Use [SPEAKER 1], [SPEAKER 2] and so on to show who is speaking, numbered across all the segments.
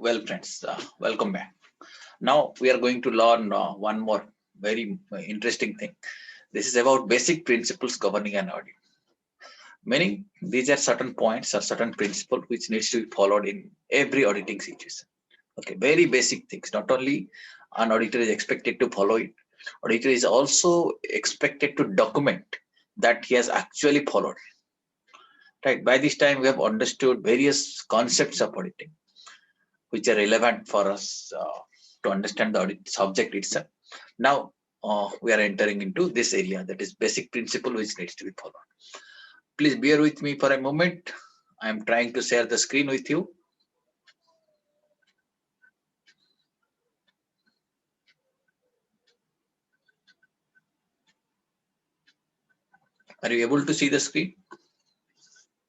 [SPEAKER 1] Well, friends, welcome back. Now we are going to learn one more very interesting thing. This is about basic principles governing an audit. Meaning, these are certain points or certain principle which needs to be followed in every auditing situation. Okay, very basic things. Not only an auditor is expected to follow it, auditor is also expected to document that he has actually followed. Right. By this time, we have understood various concepts of auditing which are relevant for us to understand the audit subject itself. Now we are entering into this area, that is basic principle which needs to be followed. Please bear with me for a moment. I am trying to share the screen with you. Are you able to see the screen?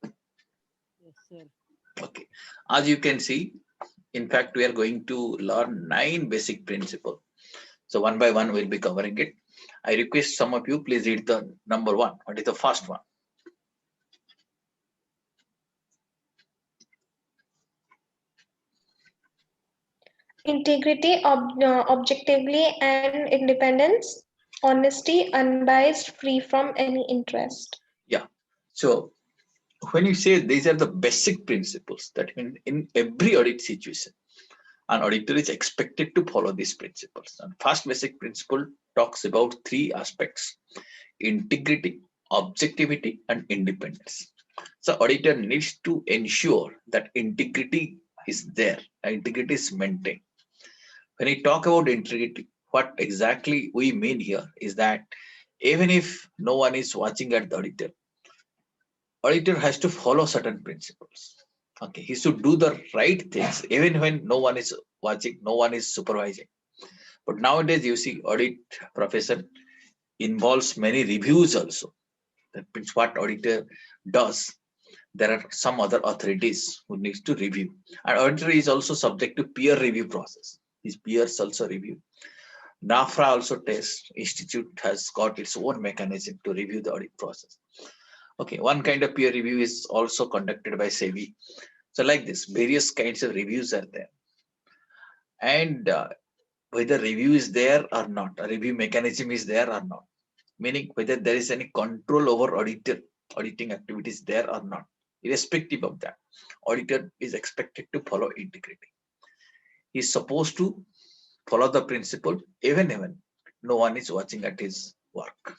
[SPEAKER 2] Yes, sir.
[SPEAKER 1] Okay. As you can see, in fact, we are going to learn 9 basic principles. So one by one, we'll be covering it. I request some of you, please read the number 1. What is the first one?
[SPEAKER 3] Integrity, objectively and independence, honesty, unbiased, free from any interest.
[SPEAKER 1] Yeah. So when you say these are the basic principles, that in every audit situation, an auditor is expected to follow these principles. And first basic principle talks about 3 aspects: integrity, objectivity, and independence. So auditor needs to ensure that integrity is there, integrity is maintained. When we talk about integrity, what exactly we mean here is that even if no one is watching at the auditor has to follow certain principles. Okay, he should do the right things even when no one is watching, no one is supervising. But nowadays, you see, audit profession involves many reviews also. That means what auditor does, there are some other authorities who needs to review. And auditor is also subject to peer review process. His peers also review. NAFRA also test institute has got its own mechanism to review the audit process. Okay, one kind of peer review is also conducted by SEBI. So like this, various kinds of reviews are there. And whether review is there or not, a review mechanism is there or not, meaning whether there is any control over auditing activities there or not. Irrespective of that, auditor is expected to follow integrity. He is supposed to follow the principle even when no one is watching at his work.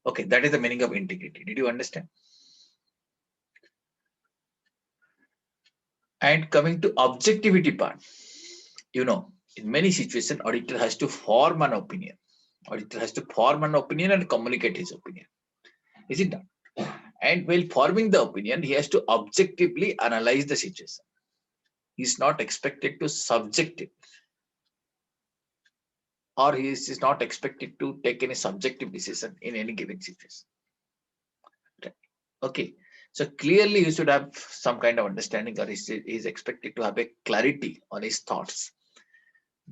[SPEAKER 1] Okay, that is the meaning of integrity. Did you understand? And coming to objectivity part, in many situations, auditor has to form an opinion. Auditor has to form an opinion and communicate his opinion. Is it done? And while forming the opinion, he has to objectively analyze the situation. He is not expected to subject it, or he is not expected to take any subjective decision in any given situation. Okay. So clearly, he should have some kind of understanding, or he is expected to have a clarity on his thoughts,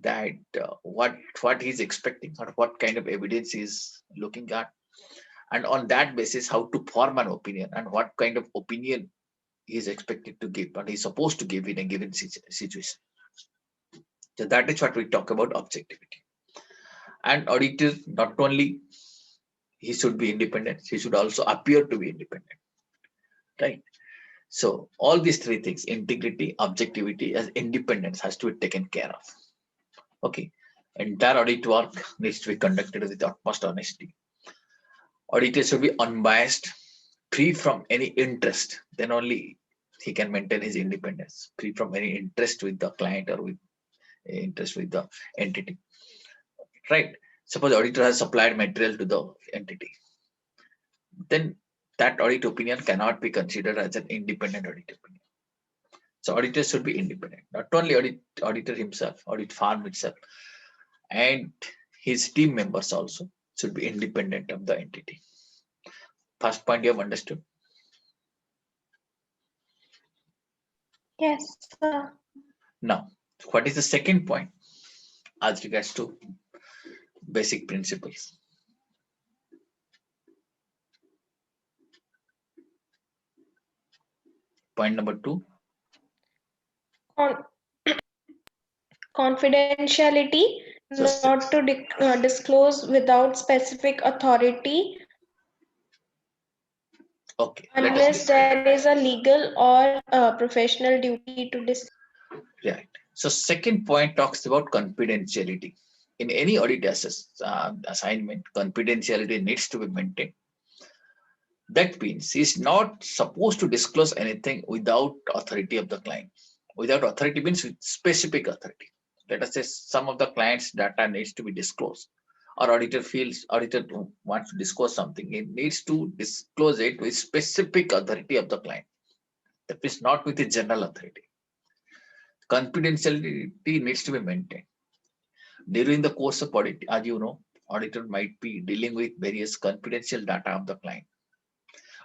[SPEAKER 1] that what he's expecting or what kind of evidence he's looking at, and on that basis how to form an opinion and what kind of opinion he is expected to give and he's supposed to give in a given situation. So that is what we talk about objectivity. And auditor, not only he should be independent, he should also appear to be independent, right? So all these 3 things, integrity, objectivity, as independence, has to be taken care of. Okay. Entire audit work needs to be conducted with utmost honesty. Auditor should be unbiased, free from any interest. Then only he can maintain his independence, free from any interest with the client or with interest with the entity. Right? Suppose the auditor has supplied material to the entity, then that audit opinion cannot be considered as an independent audit opinion. So auditor should be independent. Not only auditor himself, audit firm itself, and his team members also should be independent of the entity. First point you have understood.
[SPEAKER 3] Yes, sir.
[SPEAKER 1] Now, what is the second point as regards to basic principles? Point number 2.
[SPEAKER 3] Con- Confidentiality,
[SPEAKER 1] So,
[SPEAKER 3] not to disclose without specific authority
[SPEAKER 1] okay, let us
[SPEAKER 3] unless there is a legal or professional duty to disclose.
[SPEAKER 1] right. So second point talks about confidentiality. In any audit assignment, confidentiality needs to be maintained. That means he's not supposed to disclose anything without authority of the client. Without authority means with specific authority. Let us say some of the client's data needs to be disclosed, or auditor wants to disclose something. It needs to disclose it with specific authority of the client. That is not with the general authority. Confidentiality needs to be maintained. During the course of audit, as you know, auditor might be dealing with various confidential data of the client.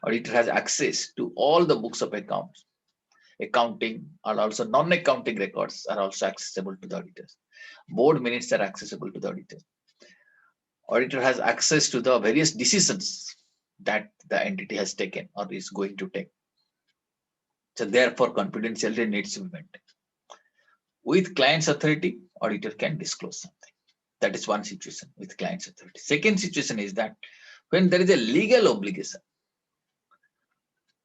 [SPEAKER 1] Auditor has access to all the books of accounts, accounting, and also non-accounting records are also accessible to the auditors. Board minutes are accessible to the auditor. Auditor has access to the various decisions that the entity has taken or is going to take. So therefore, confidentiality needs to be maintained. With client's authority, auditor can disclose something. That is one situation with client's authority. Second situation is that when there is a legal obligation,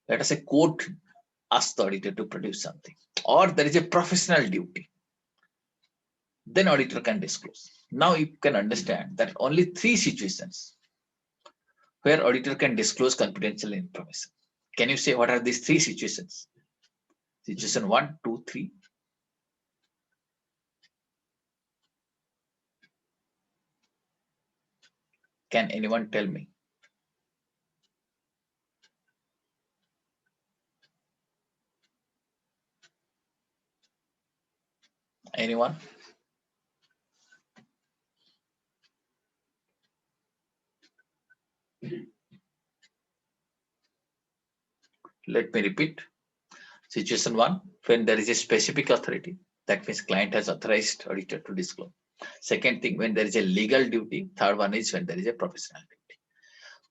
[SPEAKER 1] let us say court asks the auditor to produce something, or there is a professional duty, then auditor can disclose. Now you can understand that only three situations where auditor can disclose confidential information. Can you say what are these three situations? Situation 1, 2, 3. Can anyone tell me? Anyone? Let me repeat. Situation 1, when there is a specific authority, that means client has authorized auditor to disclose. Second thing, when there is a legal duty. Third one is when there is a professional duty.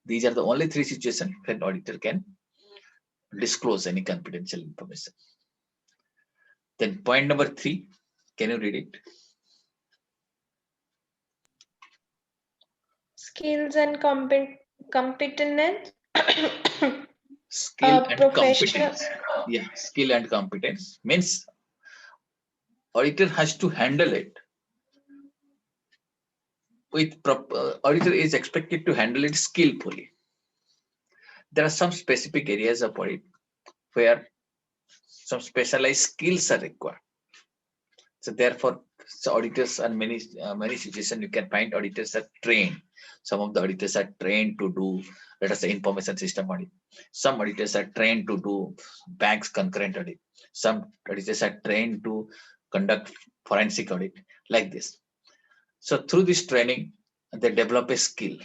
[SPEAKER 1] These are the only three situations when auditor can disclose any confidential information. Then point number 3, can you read it?
[SPEAKER 3] Skills and competence.
[SPEAKER 1] Skill and
[SPEAKER 3] Professional.
[SPEAKER 1] competence. Yeah, skill and competence means auditor has to handle it with auditor is expected to handle it skillfully. There are some specific areas of audit where some specialized skills are required. So therefore, auditors and many situations you can find auditors are trained. Some of the auditors are trained to do, let us say, information system audit. Some auditors are trained to do banks concurrent audit. Some auditors are trained to conduct forensic audit, like this. So through this training, they develop a skill.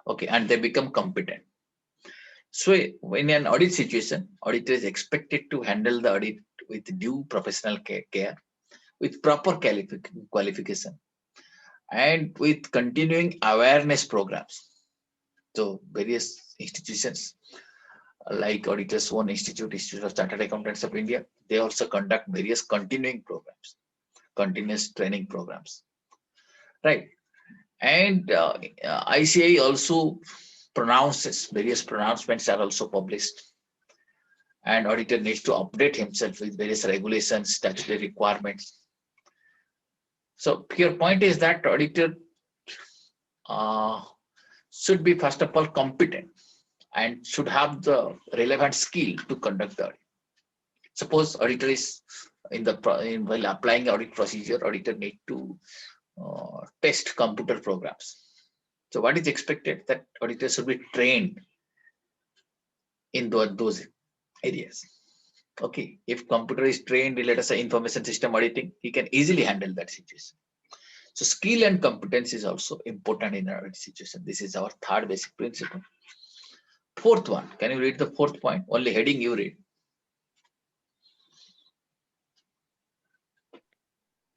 [SPEAKER 1] Okay, and they become competent. So in an audit situation, auditor is expected to handle the audit with due professional care, with proper qualification, and with continuing awareness programs. So various institutions like Auditors Own Institute of Chartered Accountants of India, they also conduct various continuing programs, continuous training programs, right? And ICAI also pronounces, various pronouncements are also published, and auditor needs to update himself with various regulations, statutory requirements. So your point is that auditor should be first of all competent and should have the relevant skill to conduct the audit. Suppose auditor is while applying audit procedure, auditor need to test computer programs. So what is expected that auditor should be trained in those areas. Okay, if computer is trained in, let us say, information system auditing, he can easily handle that situation. So skill and competence is also important in our situation. This is our third basic principle. Fourth one, can you read the fourth point? Only heading you read.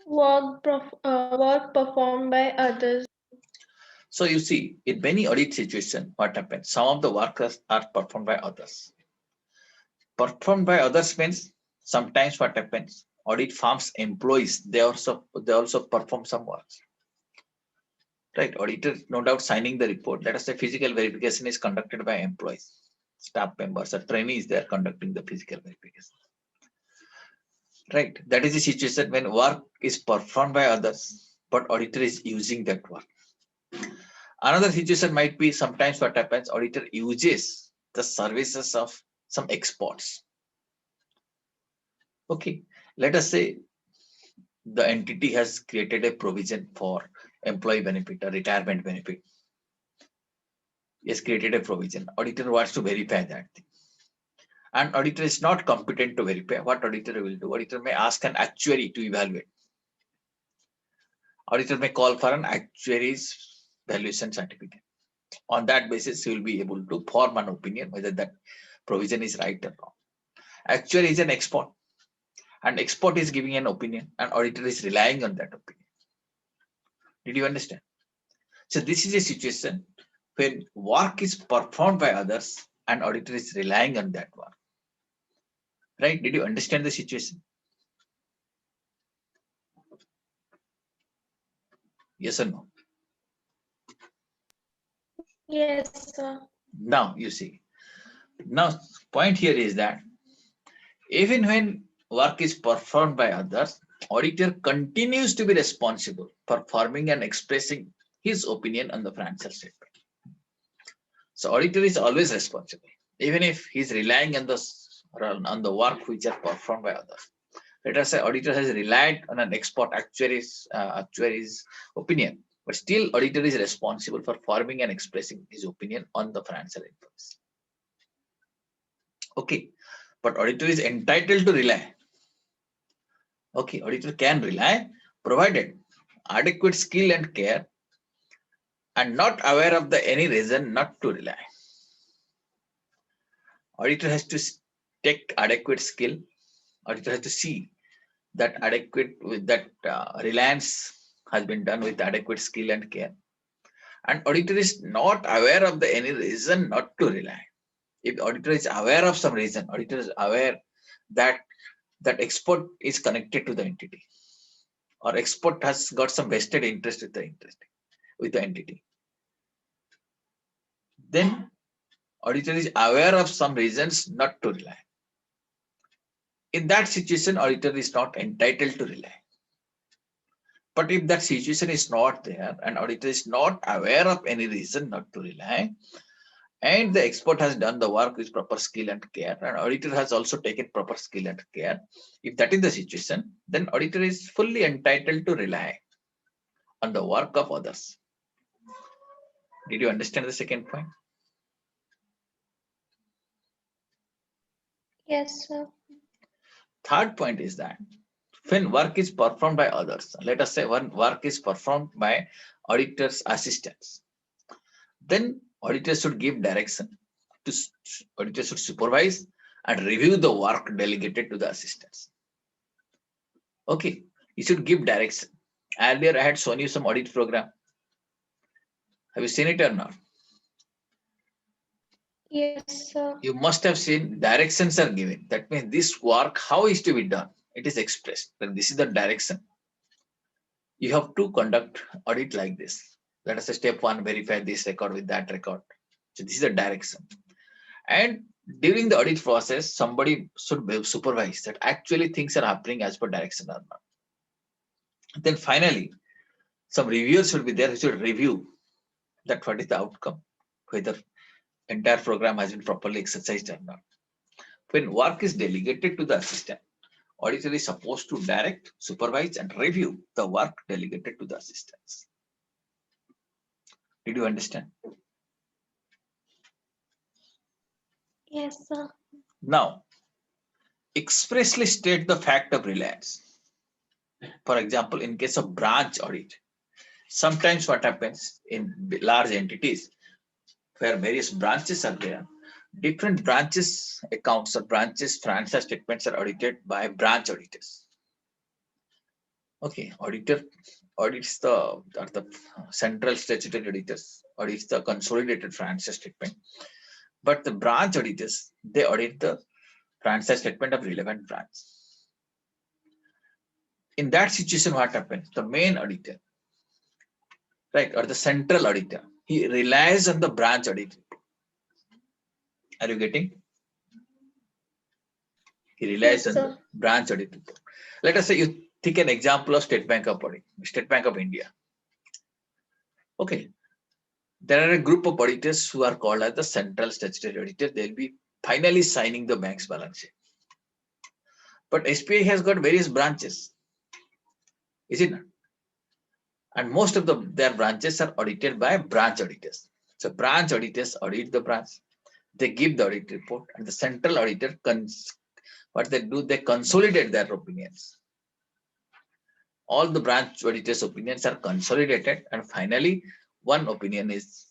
[SPEAKER 3] Work performed by others.
[SPEAKER 1] So you see, in many audit situations, what happens? Some of the workers are performed by others. Performed by others means sometimes what happens? audit firm's employees, they also perform some works. Right, auditor no doubt signing the report. Let us say physical verification is conducted by employees, staff members, or trainees. They are conducting the physical verification. Right, that is the situation when work is performed by others, but auditor is using that work. Another situation might be sometimes what happens, auditor uses the services of some experts. Okay, let us say the entity has created a provision for employee benefit or retirement benefit. Has created a provision. Auditor wants to verify that thing. And auditor is not competent to verify. What auditor will do? Auditor may ask an actuary to evaluate. Auditor may call for an actuary's valuation certificate. On that basis, he will be able to form an opinion whether that provision is right or wrong. Actuary is an expert, and expert is giving an opinion, and auditor is relying on that opinion. Did you understand? So this is a situation when work is performed by others and auditor is relying on that work. Right? Did you understand the situation? Yes or no?
[SPEAKER 3] Yes, sir.
[SPEAKER 1] Now you see. Now point here is that even when work is performed by others, auditor continues to be responsible for forming and expressing his opinion on the financial statement. So auditor is always responsible, even if he's relying on the work which are performed by others. Let us say auditor has relied on an expert actuary's opinion, but still auditor is responsible for forming and expressing his opinion on the financial information. Okay, but auditor is entitled to rely. Okay, auditor can rely provided adequate skill and care and not aware of any reason not to rely. Auditor has to take adequate skill. Auditor has to see that reliance has been done with adequate skill and care. And auditor is not aware of any reason not to rely. If auditor is aware of some reason, auditor is aware that that expert is connected to the entity, or expert has got some vested interest with the entity, then auditor is aware of some reasons not to rely. In that situation, auditor is not entitled to rely. But if that situation is not there and auditor is not aware of any reason not to rely, and the expert has done the work with proper skill and care, and auditor has also taken proper skill and care, if that is the situation, then auditor is fully entitled to rely on the work of others. Did you understand the second point?
[SPEAKER 3] Yes, sir.
[SPEAKER 1] Third point is that when work is performed by others, let us say when work is performed by auditor's assistants, then auditor should give direction to auditor should supervise and review the work delegated to the assistants. Okay, you should give direction. Earlier I had shown you some audit program. Have you seen it or not?
[SPEAKER 3] Yes, sir.
[SPEAKER 1] You must have seen directions are given. That means this work, how is to be done? It is expressed. Then this is the direction. You have to conduct audit like this. Let us say step one, verify this record with that record. So this is the direction. And during the audit process, somebody should supervise that actually things are happening as per direction or not. Then finally, some reviewers should be there who should review that what is the outcome, whether entire program has been properly exercised or not. When work is delegated to the assistant, auditor is supposed to direct, supervise, and review the work delegated to the assistants. Did you understand?
[SPEAKER 3] Yes, sir.
[SPEAKER 1] Now, expressly state the fact of reliance. For example, in case of branch audit, sometimes what happens in large entities where various branches are there, different branches accounts or branches financial statements are audited by branch auditors. Okay, auditor audits the central statutory auditors audits the consolidated financial statement, but the branch auditors, they audit the financial statement of relevant branch. in that situation, what happens? The main auditor, right, or the central auditor, he relies on the branch audit report. Are you getting? He relies
[SPEAKER 3] Yes,
[SPEAKER 1] on the
[SPEAKER 3] sir.
[SPEAKER 1] branch audit report. Let us say you take an example of State Bank of Audit, State Bank of India. Okay, there are a group of auditors who are called as the central statutory auditor. They'll be finally signing the bank's balance sheet. But SBI has got various branches, is it not? And most of their branches are audited by branch auditors. So branch auditors audit the branch. They give the audit report, and the central auditor what they do, they consolidate their opinions. All the branch auditors' opinions are consolidated, and finally, one opinion is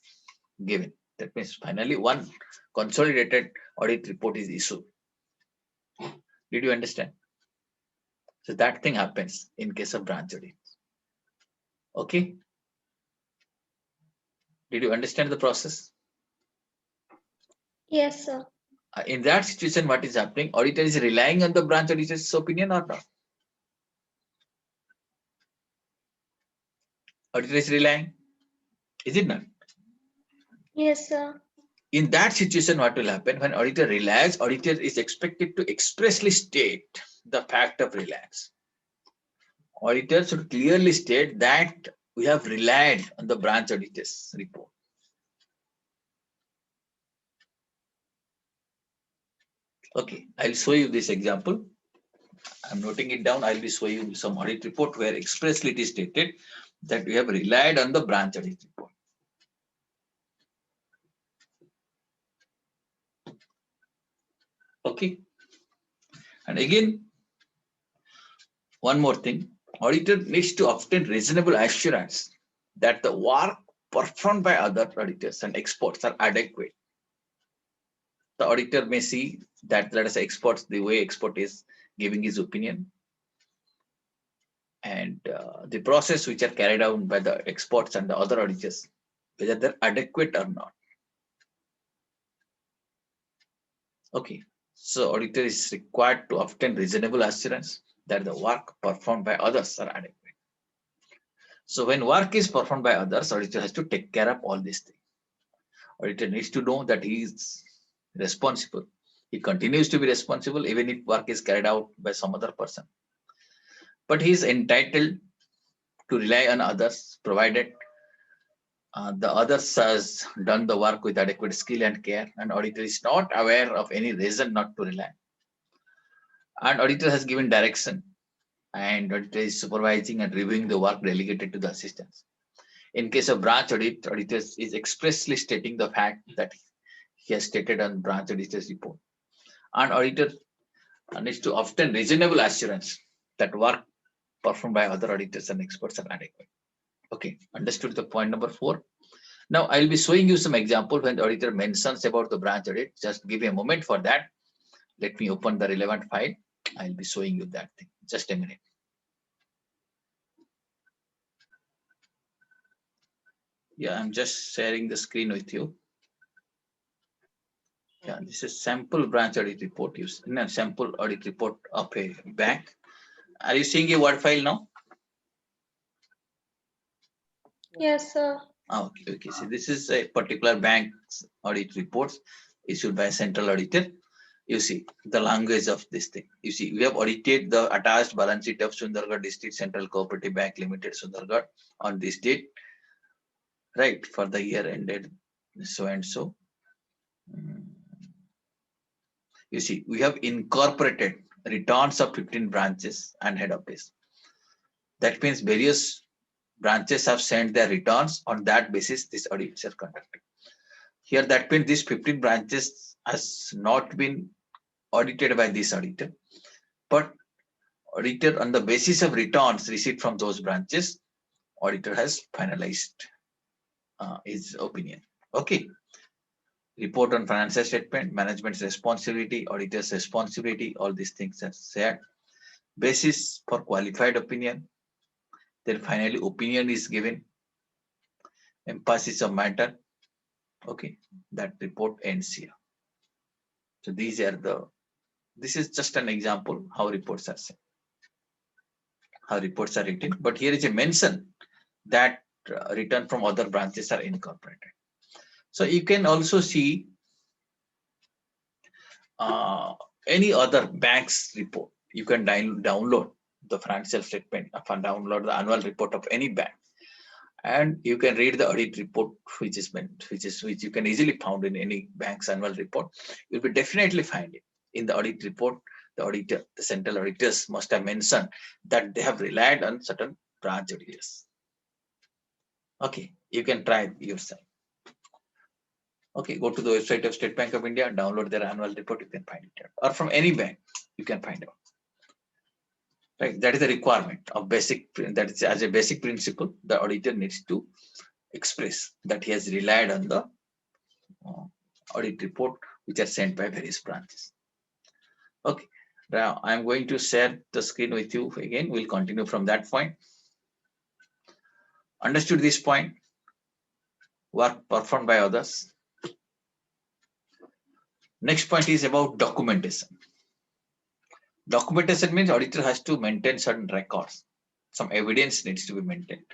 [SPEAKER 1] given. That means finally one consolidated audit report is issued. Did you understand? So that thing happens in case of branch audit. Okay. Did you understand the process?
[SPEAKER 3] Yes, sir.
[SPEAKER 1] In that situation, what is happening? Auditor is relying on the branch auditor's opinion or not? Auditor is relying. Is it not?
[SPEAKER 3] Yes, sir.
[SPEAKER 1] In that situation, what will happen? When auditor relies, auditor is expected to expressly state the fact of reliance. Auditor should clearly state that we have relied on the branch auditor's report. Okay, I'll show you this example. I'm noting it down. I'll be showing you some audit report where expressly it is stated that we have relied on the branch audit report. Okay. And again, one more thing, auditor needs to obtain reasonable assurance that the work performed by other auditors and experts are adequate. The auditor may see that, let us say, experts, the way expert is giving his opinion, and the process which are carried out by the experts and the other auditors, whether they're adequate or not. Okay, so auditor is required to obtain reasonable assurance that the work performed by others are adequate. So when work is performed by others, auditor has to take care of all these things. Auditor needs to know that he is responsible. He continues to be responsible even if work is carried out by some other person. But he is entitled to rely on others, provided the others has done the work with adequate skill and care, and auditor is not aware of any reason not to rely. And auditor has given direction, and auditor is supervising and reviewing the work delegated to the assistants. In case of branch audit, auditor is expressly stating the fact that he has stated on branch auditor's report. And auditor needs to obtain reasonable assurance that work performed by other auditors and experts are adequate. Okay, understood the point number 4. Now I'll be showing you some example when the auditor mentions about the branch audit. Just give me a moment for that. Let me open the relevant file. I'll be showing you that thing. Just a minute. Yeah, I'm just sharing the screen with you. Yeah, this is sample branch audit report. Sample audit report of a bank. Are you seeing a Word file now?
[SPEAKER 3] Yes, sir.
[SPEAKER 1] Okay. So this is a particular bank's audit reports issued by a central auditor. You see the language of this thing. You see, we have audited the attached balance sheet of Sundargarh District Central Cooperative Bank Limited, Sundargarh, on this date, right, for the year ended so and so. You see, we have incorporated returns of 15 branches and head office. That means various branches have sent their returns. On that basis, these audits are conducted. Here, that means these 15 branches has not been audited by this auditor, but auditor, on the basis of returns received from those branches, auditor has finalized his opinion. Okay. Report on financial statement, management's responsibility, auditor's responsibility, all these things are shared. Basis for qualified opinion. Then finally, opinion is given. Emphasis of matter. Okay, that report ends here. So this is just an example how reports are sent. how reports are written, but here is a mention that return from other branches are incorporated. So you can also see any other bank's report. You can download the financial statement, download the annual report of any bank, and you can read the audit report, which you can easily found in any bank's annual report. You'll be definitely find it in the audit report. The central auditors must have mentioned that they have relied on certain branch auditors. Okay, you can try yourself. Okay, go to the website of State Bank of India, download their annual report, you can find it. Or from any bank, you can find out. Right, that is a requirement of basic, that is as a basic principle, the auditor needs to express that he has relied on the audit report which are sent by various branches. Okay, now I'm going to share the screen with you again. We'll continue from that point. Understood this point? Work performed by others. Next point is about documentation. Documentation means auditor has to maintain certain records. Some evidence needs to be maintained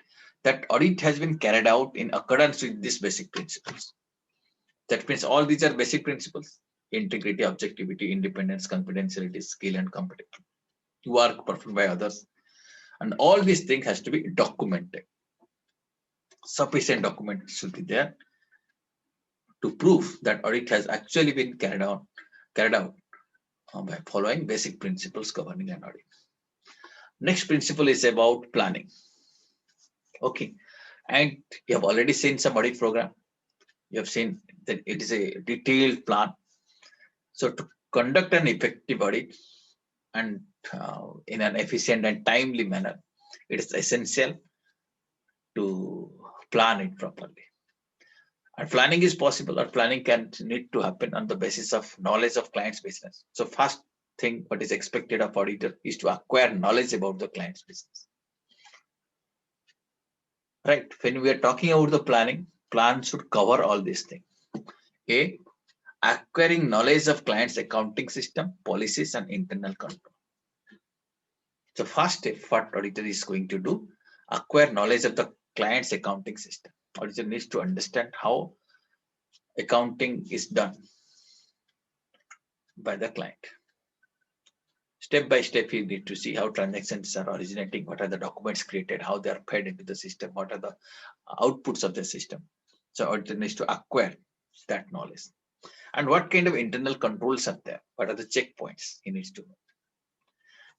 [SPEAKER 1] that audit has been carried out in accordance with these basic principles. That means all these are basic principles: integrity, objectivity, independence, confidentiality, skill, and competence. Work performed by others. And all these things has to be documented. Sufficient documents should be there to prove that audit has actually been carried out by following basic principles governing an audit. Next principle is about planning. Okay, and you have already seen some audit program. You have seen that it is a detailed plan. So to conduct an effective audit and in an efficient and timely manner, it is essential to plan it properly. And planning is possible, or planning can need to happen on the basis of knowledge of client's business. So first thing what is expected of auditor is to acquire knowledge about the client's business. Right, when we are talking about the planning, plan should cover all these things. A, acquiring knowledge of client's accounting system, policies, and internal control. So first step, what auditor is going to do, acquire knowledge of the client's accounting system. Auditor needs to understand how accounting is done by the client. Step by step, you need to see how transactions are originating, what are the documents created, how they are fed into the system, what are the outputs of the system. So auditor needs to acquire that knowledge. And what kind of internal controls are there? What are the checkpoints he needs to know?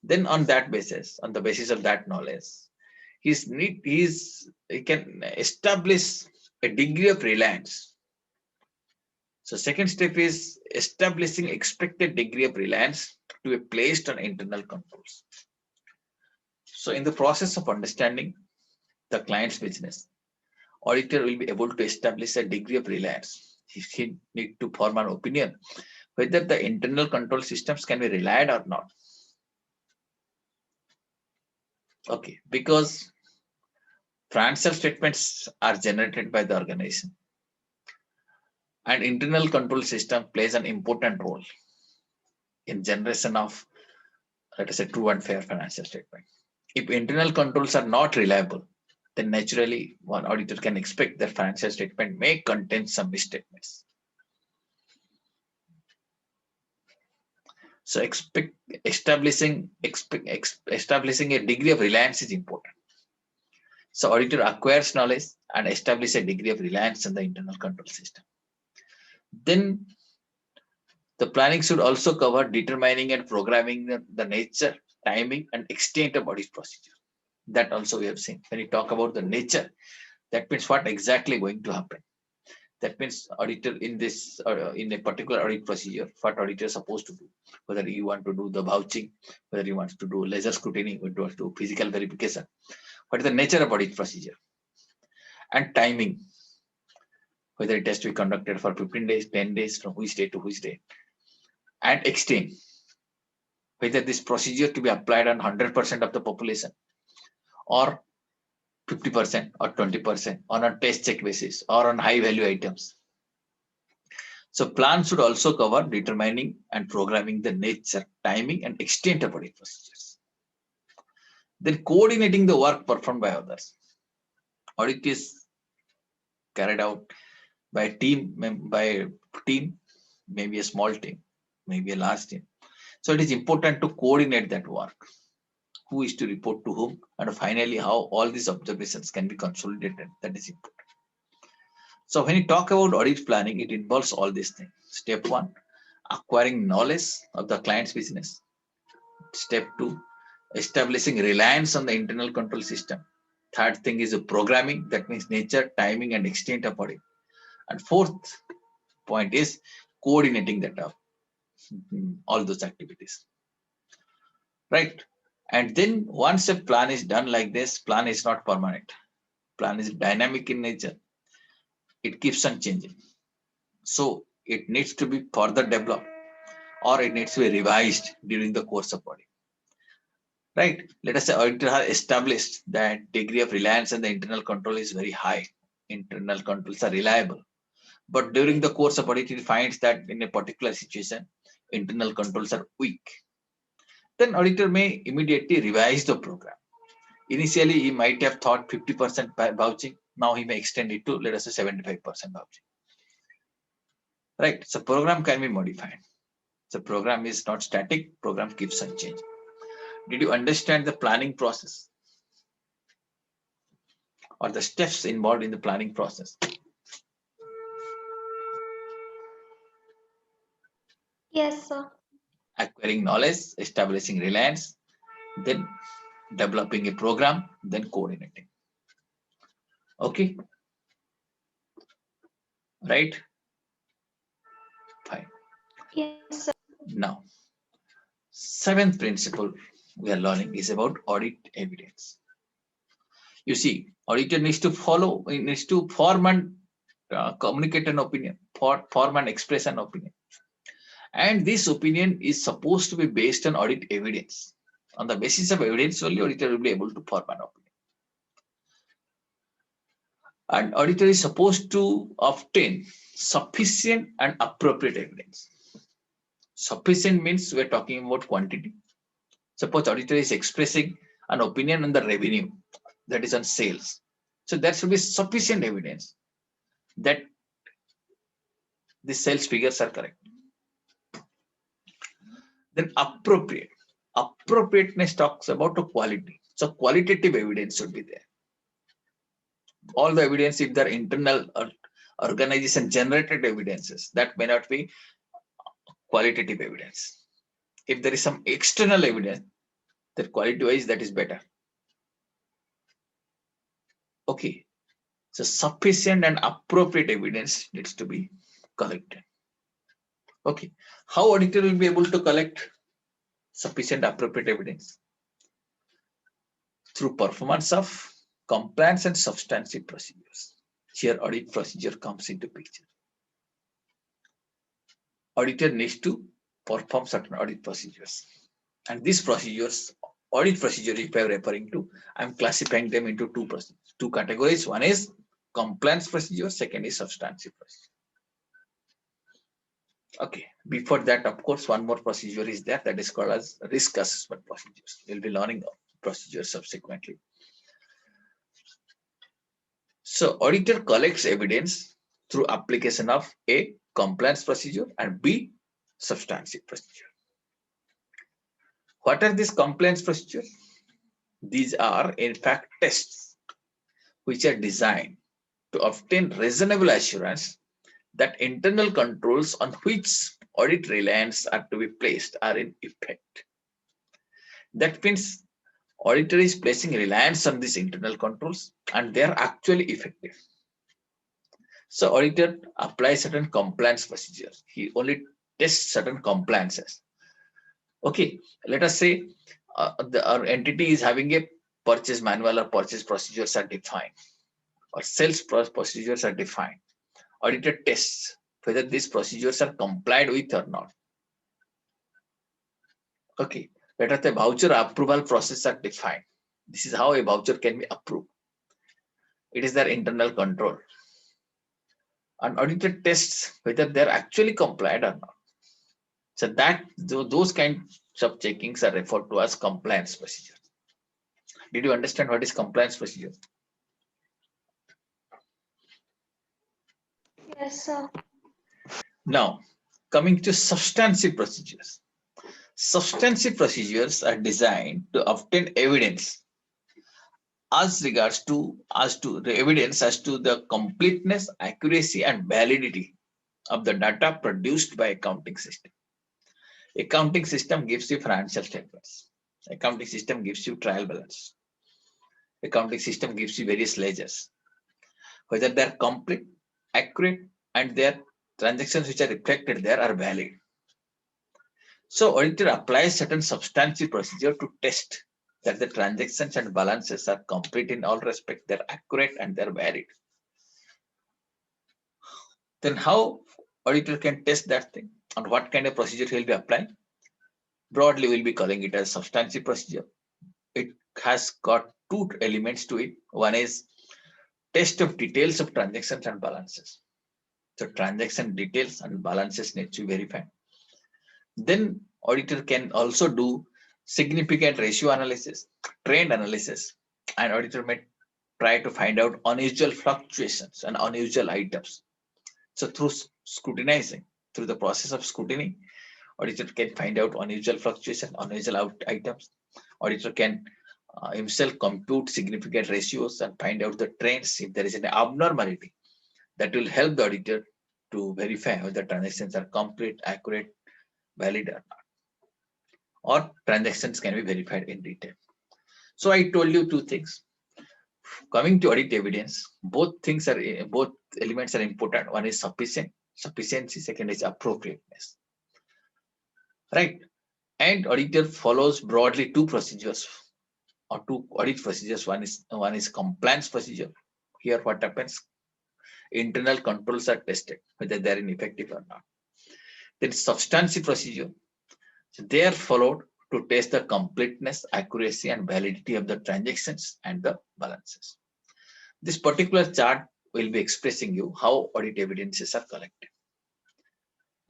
[SPEAKER 1] Then on that basis, on the basis of that knowledge, he can establish a degree of reliance. So second step is establishing expected degree of reliance to be placed on internal controls. So in the process of understanding the client's business, auditor will be able to establish a degree of reliance. He need to form an opinion whether the internal control systems can be relied or not. Okay, because financial statements are generated by the organization, and internal control system plays an important role in generation of, let us say, true and fair financial statement. If internal controls are not reliable, then naturally one auditor can expect that financial statement may contain some misstatements. So establishing a degree of reliance is important. So auditor acquires knowledge and establish a degree of reliance on the internal control system. Then the planning should also cover determining and programming the nature, timing, and extent of audit procedure. That also we have seen. When you talk about the nature, that means what exactly going to happen. That means auditor in this in a particular audit procedure, what auditor is supposed to do. Whether you want to do the vouching, whether you want to do laser scrutiny, whether you want to do physical verification. What is the nature of audit procedure? And timing. Whether it has to be conducted for 15 days, 10 days, from which day to which day. And extent. Whether this procedure to be applied on 100% of the population or 50% or 20% on a test check basis or on high value items. So plan should also cover determining and programming the nature, timing, and extent of audit procedures. Then coordinating the work performed by others. Audit is carried out by a team, maybe a small team, maybe a large team. So it is important to coordinate that work. Who is to report to whom, and finally how all these observations can be consolidated. That is important. So when you talk about audit planning, it involves all these things. Step 1, acquiring knowledge of the client's business. Step 2, establishing reliance on the internal control system. Third thing is programming, that means nature, timing, and extent of audit. And fourth point is coordinating that up, all those activities. Right? And then once a plan is done like this, plan is not permanent. Plan is dynamic in nature. It keeps on changing. So it needs to be further developed or it needs to be revised during the course of audit. Right? Let us say auditor has established that degree of reliance and the internal control is very high. Internal controls are reliable. But during the course of audit, it finds that in a particular situation, internal controls are weak. Then auditor may immediately revise the program. Initially, he might have thought 50% vouching. Now he may extend it to, let us say, 75% vouching. Right? So program can be modified. So program is not static. Program keeps on changing. Did you understand the planning process or the steps involved in the planning process?
[SPEAKER 3] Yes, sir.
[SPEAKER 1] Acquiring knowledge, establishing reliance, then developing a program, then coordinating. Okay. Right? Fine.
[SPEAKER 3] Yes, sir.
[SPEAKER 1] Now, seventh principle we are learning is about audit evidence. You see, auditor needs to form and communicate an opinion, form and express an opinion. And this opinion is supposed to be based on audit evidence. On the basis of evidence, only auditor will be able to form an opinion. And auditor is supposed to obtain sufficient and appropriate evidence. Sufficient means we're talking about quantity. Suppose auditor is expressing an opinion on the revenue, that is on sales. So there should be sufficient evidence that the sales figures are correct. Then appropriateness talks about the quality. So qualitative evidence should be there. All the evidence, if they're internal or organization generated evidences, that may not be qualitative evidence. If there is some external evidence, that quality wise that is better. Okay. So sufficient and appropriate evidence needs to be collected. Okay. How auditor will be able to collect sufficient appropriate evidence? Through performance of compliance and substantive procedures. Here audit procedure comes into picture. Auditor needs to perform certain audit procedures. And these procedures, audit procedure, if I'm referring to, I'm classifying them into two categories. One is compliance procedure, second is substantive procedure. Okay, before that, of course, one more procedure is there, that is called as risk assessment procedures. We'll be learning procedures subsequently. So auditor collects evidence through application of A, compliance procedure, and B, substantive procedure. What are these compliance procedures? These are in fact tests which are designed to obtain reasonable assurance that internal controls on which audit reliance are to be placed are in effect. That means auditor is placing reliance on these internal controls and they are actually effective. So auditor applies certain compliance procedures. He only tests certain compliances. Okay, let us say our entity is having a purchase manual or purchase procedures are defined or sales procedures are defined. Auditor tests whether these procedures are complied with or not. Okay, let us say voucher approval process are defined. This is how a voucher can be approved. It is their internal control. And auditor tests whether they're actually complied or not. So that those kinds of checkings are referred to as compliance procedures. Did you understand what is compliance procedure?
[SPEAKER 3] Yes, sir.
[SPEAKER 1] Now, coming to substantive procedures. Substantive procedures are designed to obtain evidence as to the evidence as to the completeness, accuracy, and validity of the data produced by accounting system. Accounting system gives you financial statements. Accounting system gives you trial balance. Accounting system gives you various ledgers. Whether they are complete, accurate, and their transactions which are reflected there are valid. So auditor applies certain substantive procedure to test that the transactions and balances are complete in all respect, they're accurate and they're valid. Then how auditor can test that thing and what kind of procedure he'll be applying? Broadly, we'll be calling it as substantive procedure. It has got two elements to it. One is test of details of transactions and balances. So transaction details and balances need to be verified. Then auditor can also do significant ratio analysis, trend analysis, and auditor may try to find out unusual fluctuations and unusual items. So through scrutinizing, through the process of scrutiny, auditor can find out unusual fluctuation, unusual items. Auditor can himself compute significant ratios and find out the trends if there is an abnormality. That will help the auditor to verify whether transactions are complete, accurate, valid or not, or transactions can be verified in detail. So I told you two things. Coming to audit evidence, both elements are important. One is sufficiency, second is appropriateness. Right? And auditor follows broadly two procedures or two audit procedures. One is compliance procedure. Here what happens? Internal controls are tested, whether they are ineffective or not. Then substantive procedure. So they are followed to test the completeness, accuracy, and validity of the transactions and the balances. This particular chart will be expressing you how audit evidences are collected.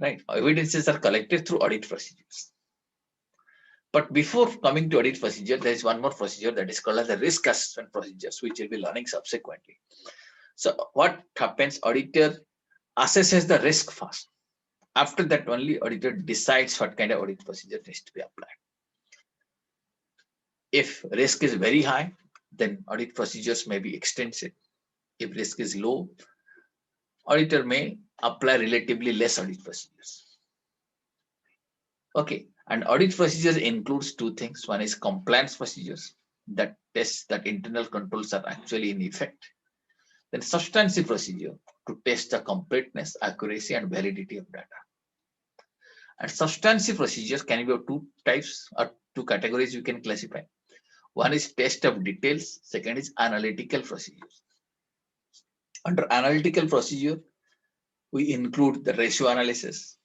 [SPEAKER 1] Right? Evidences are collected through audit procedures. But before coming to audit procedure, there is one more procedure that is called as the risk assessment procedures, which we'll be learning subsequently. So what happens? Auditor assesses the risk first. After that, only auditor decides what kind of audit procedure needs to be applied. If risk is very high, then audit procedures may be extensive. If risk is low, auditor may apply relatively less audit procedures. Okay, and audit procedures includes two things. One is compliance procedures that test that internal controls are actually in effect. Then substantive procedure to test the completeness, accuracy, and validity of data. And substantive procedures can be of two types or two categories you can classify. One is test of details, second is analytical procedures. Under analytical procedure, we include the ratio analysis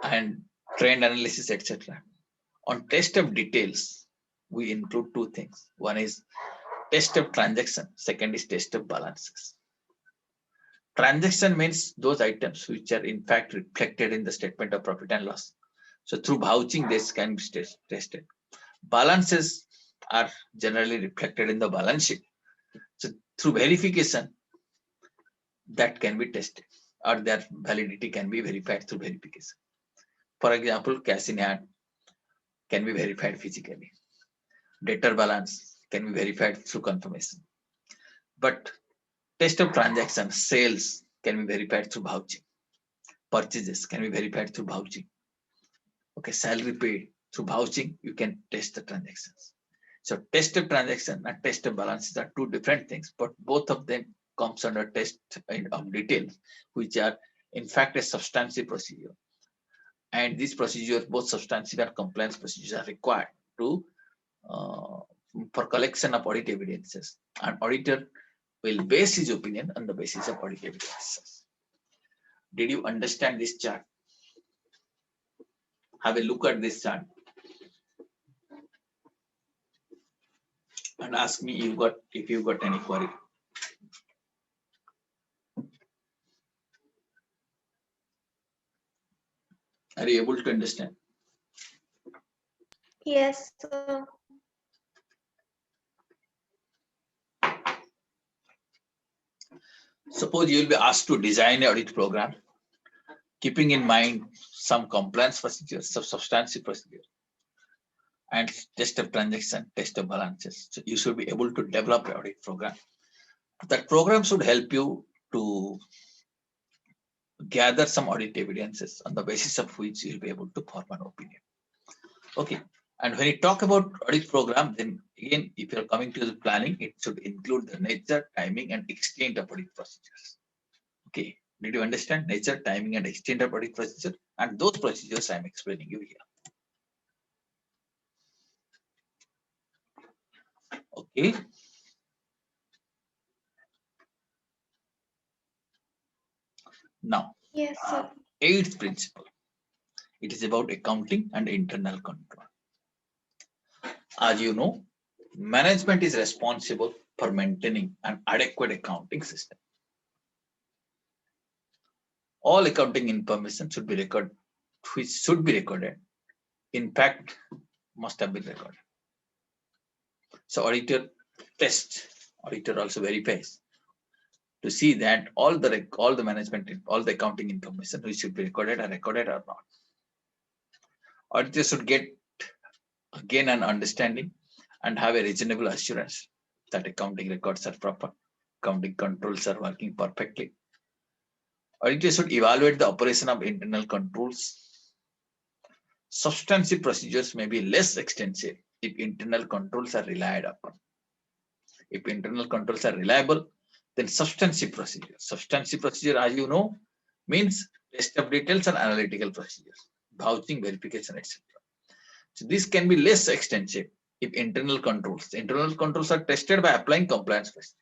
[SPEAKER 1] and trend analysis, etc. On test of details, we include two things. One is test of transaction, second is test of balances. Transaction means those items which are in fact reflected in the statement of profit and loss. So through vouching, this can be tested. Balances are generally reflected in the balance sheet. So through verification, that can be tested, or their validity can be verified through verification. For example, cash in hand can be verified physically. Debtor balance can be verified through confirmation. But test of transaction, sales can be verified through vouching. Purchases can be verified through vouching. Okay, salary paid through vouching, you can test the transactions. So test of transaction and test of balances are two different things, but both of them comes under test of details, which are in fact a substantive procedure. And these procedures, both substantive and compliance procedures, are required to for collection of audit evidences. An auditor will base his opinion on the basis of audit evidences. Did you understand this chart? Have a look at this chart and ask me if you got any query. Are you able to understand?
[SPEAKER 3] Yes, sir.
[SPEAKER 1] Suppose you will be asked to design an audit program, keeping in mind some compliance procedures, some substantive procedure, and test of transaction, test of balances. So you should be able to develop an audit program. That program should help you to gather some audit evidences on the basis of which you'll be able to form an opinion. Okay. And when you talk about audit program, then again, if you're coming to the planning, it should include the nature, timing, and extent of audit procedures. Okay. Did you understand nature, timing, and extent of audit procedure? And those procedures I'm explaining you here. Okay. Now,
[SPEAKER 3] Yes, sir.
[SPEAKER 1] eighth principle. It is about accounting and internal control. As you know, management is responsible for maintaining an adequate accounting system. All accounting information should be recorded, which should be recorded. In fact, must have been recorded. So auditor tests, auditor also verifies to see that all the management, all the accounting information which should be recorded are recorded or not. Auditor should gain an understanding and have a reasonable assurance that accounting records are proper, accounting controls are working perfectly. Auditor should evaluate the operation of internal controls. Substantive procedures may be less extensive if internal controls are relied upon. If internal controls are reliable, then substantive procedure, as you know, means test of details and analytical procedures, vouching, verification, etc. So this can be less extensive if internal controls are tested by applying compliance procedure.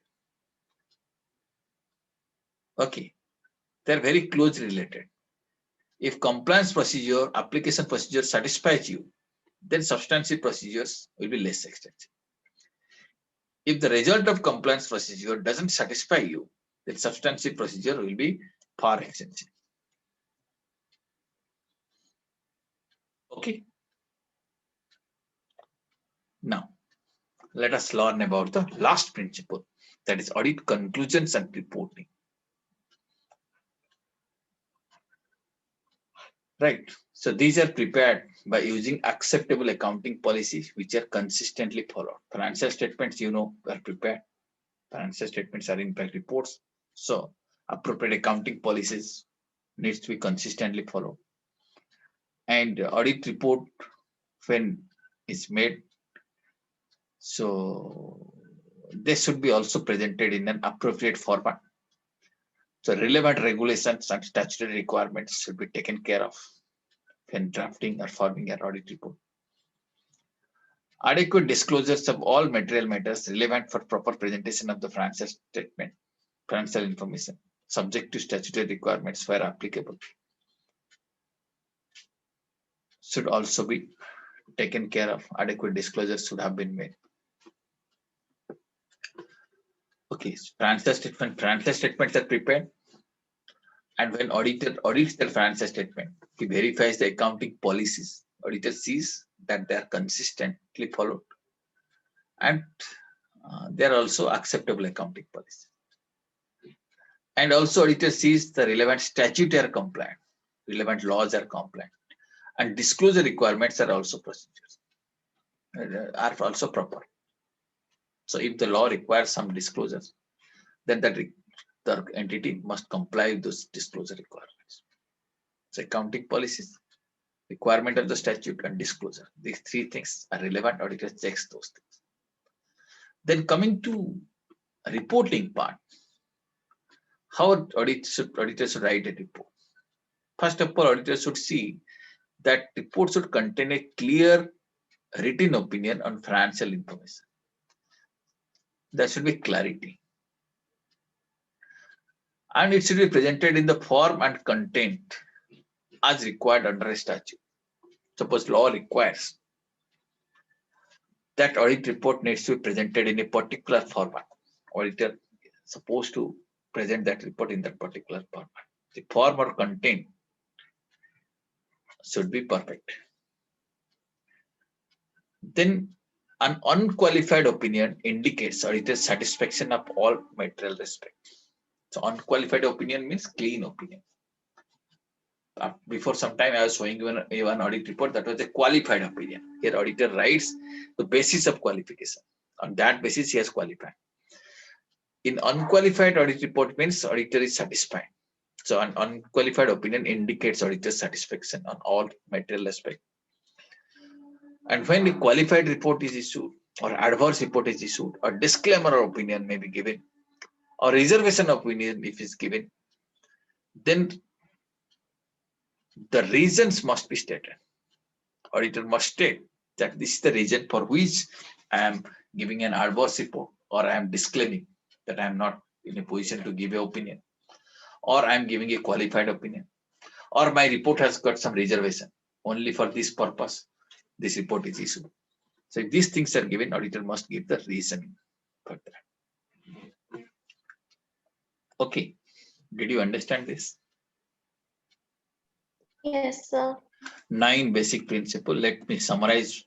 [SPEAKER 1] Okay, they're very closely related. If compliance procedure, application procedure satisfies you, then substantive procedures will be less extensive. If the result of compliance procedure doesn't satisfy you, then substantive procedure will be far extensive. Okay. Now, let us learn about the last principle, that is audit conclusions and reporting. Right. So these are prepared by using acceptable accounting policies which are consistently followed. Financial statements, you know, are prepared. Financial statements are in fact reports. So appropriate accounting policies needs to be consistently followed. And audit report, when is made, so they should be also presented in an appropriate format. So relevant regulations and statutory requirements should be taken care of when drafting or forming an audit report. Adequate disclosures of all material matters relevant for proper presentation of the financial statement, financial information, subject to statutory requirements where applicable, should also be taken care of. Adequate disclosures should have been made. Okay, financial statements are prepared, and when auditor audits their financial statement, he verifies the accounting policies. Auditor sees that they are consistently followed, and they are also acceptable accounting policies. And also auditor sees the relevant statutes are compliant, relevant laws are compliant, and disclosure requirements are also procedures, are also proper. So if the law requires some disclosures, then the entity must comply with those disclosure requirements. So accounting policies, requirement of the statute, and disclosure. These three things are relevant. Auditor checks those things. Then coming to reporting part, how auditors should write a report. First of all, auditors should see that report should contain a clear written opinion on financial information. There should be clarity. And it should be presented in the form and content as required under a statute. Suppose law requires that audit report needs to be presented in a particular format. Auditor is supposed to present that report in that particular format. The form or content should be perfect. Then an unqualified opinion indicates auditor's satisfaction of all material respect. So unqualified opinion means clean opinion. Before some time, I was showing you one audit report that was a qualified opinion. Here, auditor writes the basis of qualification. On that basis, he has qualified. In unqualified audit report means auditor is satisfied. So an unqualified opinion indicates auditor's satisfaction on all material aspects. And when the qualified report is issued or adverse report is issued, a disclaimer opinion may be given, or reservation opinion if is given, then the reasons must be stated. Auditor must state that this is the reason for which I am giving an adverse report, or I am disclaiming that I am not in a position to give an opinion, or I am giving a qualified opinion, or my report has got some reservation. Only for this purpose, this report is issued. So if these things are given, auditor must give the reasoning for that. Okay, did you understand this?
[SPEAKER 3] Yes, sir.
[SPEAKER 1] 9 basic principles. Let me summarize.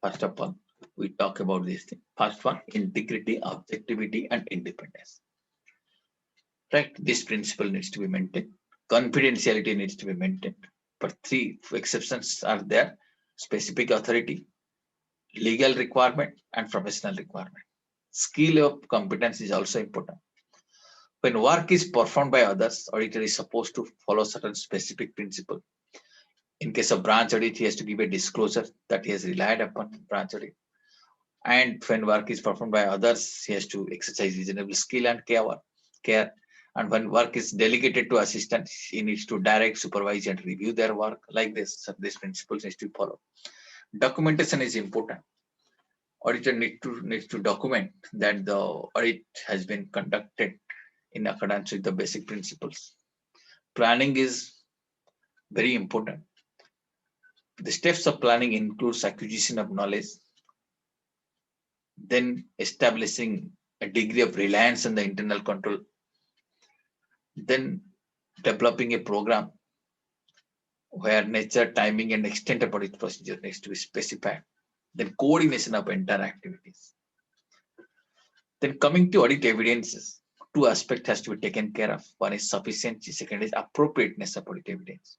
[SPEAKER 1] First of all, we talk about this thing. First one, integrity, objectivity, and independence. Right, this principle needs to be maintained. Confidentiality needs to be maintained. But 3 exceptions are there: specific authority, legal requirement, and professional requirement. Skill of competence is also important. When work is performed by others, auditor is supposed to follow certain specific principle. In case of branch audit, he has to give a disclosure that he has relied upon branch audit. And when work is performed by others, he has to exercise reasonable skill and care. And when work is delegated to assistants, he needs to direct, supervise, and review their work. Like this, so these principles needs to follow. Documentation is important. Auditor needs to document that the audit has been conducted in accordance with the basic principles. Planning is very important. The steps of planning includes acquisition of knowledge, then establishing a degree of reliance on the internal control, then developing a program where nature, timing, and extent of audit procedure needs to be specified, then coordination of entire activities. Then coming to audit evidences, 2 aspects has to be taken care of. One is sufficiency, second is appropriateness of audit evidence.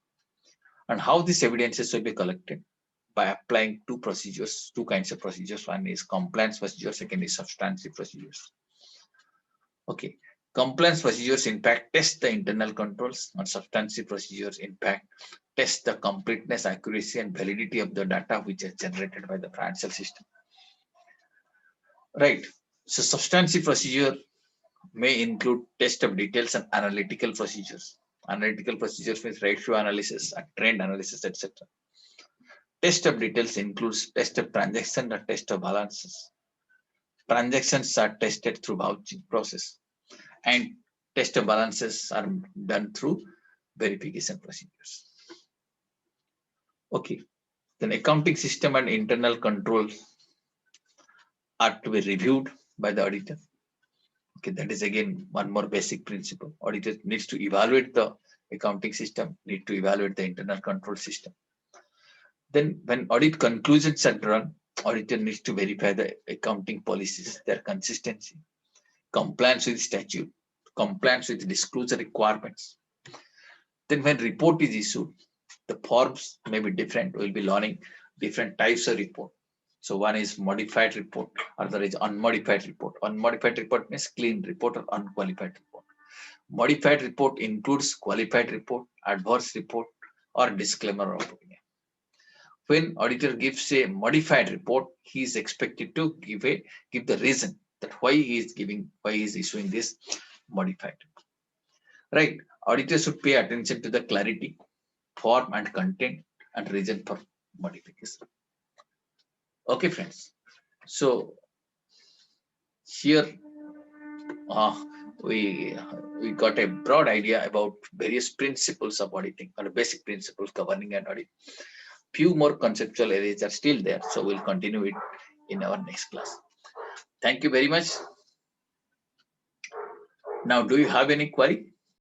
[SPEAKER 1] And how these evidences will be collected? By applying 2 procedures, 2 kinds of procedures. One is compliance procedure, second is substantive procedures. Okay, compliance procedures in fact test the internal controls, and substantive procedures in fact test the completeness, accuracy, and validity of the data which is generated by the financial system. Right. So substantive procedure may include test of details and analytical procedures. Analytical procedures means ratio analysis and trend analysis, etc. Test of details includes test of transaction or test of balances. Transactions are tested through vouching process, and test of balances are done through verification procedures. Okay, then accounting system and internal controls are to be reviewed by the auditor. Okay, that is again one more basic principle. Auditor needs to evaluate the accounting system, need to evaluate the internal control system. Then when audit conclusions are drawn, auditor needs to verify the accounting policies, their consistency, compliance with statute, compliance with disclosure requirements. Then when report is issued, the forms may be different. We'll be learning different types of report. So one is modified report, other is unmodified report. Unmodified report means clean report or unqualified report. Modified report includes qualified report, adverse report, or disclaimer of opinion. When auditor gives a modified report, he is expected to give the reason that why he is issuing this modified report. Right? Auditor should pay attention to the clarity, form, and content, and reason for modification. Okay, friends. So here we got a broad idea about various principles of auditing, or basic principles governing an audit. Few more conceptual areas are still there, so we'll continue it in our next class. Thank you very much. Now, do you have any query?